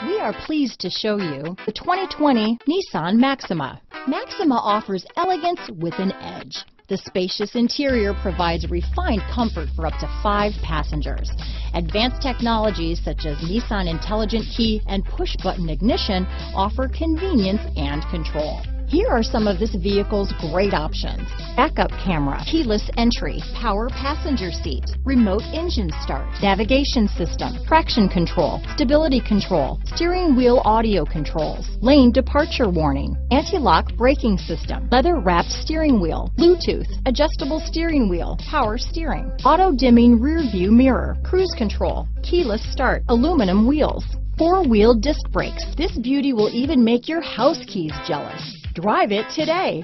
We are pleased to show you the 2020 Nissan Maxima. Maxima offers elegance with an edge. The spacious interior provides refined comfort for up to 5 passengers. Advanced technologies such as Nissan Intelligent Key and push-button ignition offer convenience and control. Here are some of this vehicle's great options: backup camera, keyless entry, power passenger seat, remote engine start, navigation system, traction control, stability control, steering wheel audio controls, lane departure warning, anti-lock braking system, leather-wrapped steering wheel, Bluetooth, adjustable steering wheel, power steering, auto-dimming rear-view mirror, cruise control, keyless start, aluminum wheels, 4-wheel disc brakes. This beauty will even make your house keys jealous. Drive it today.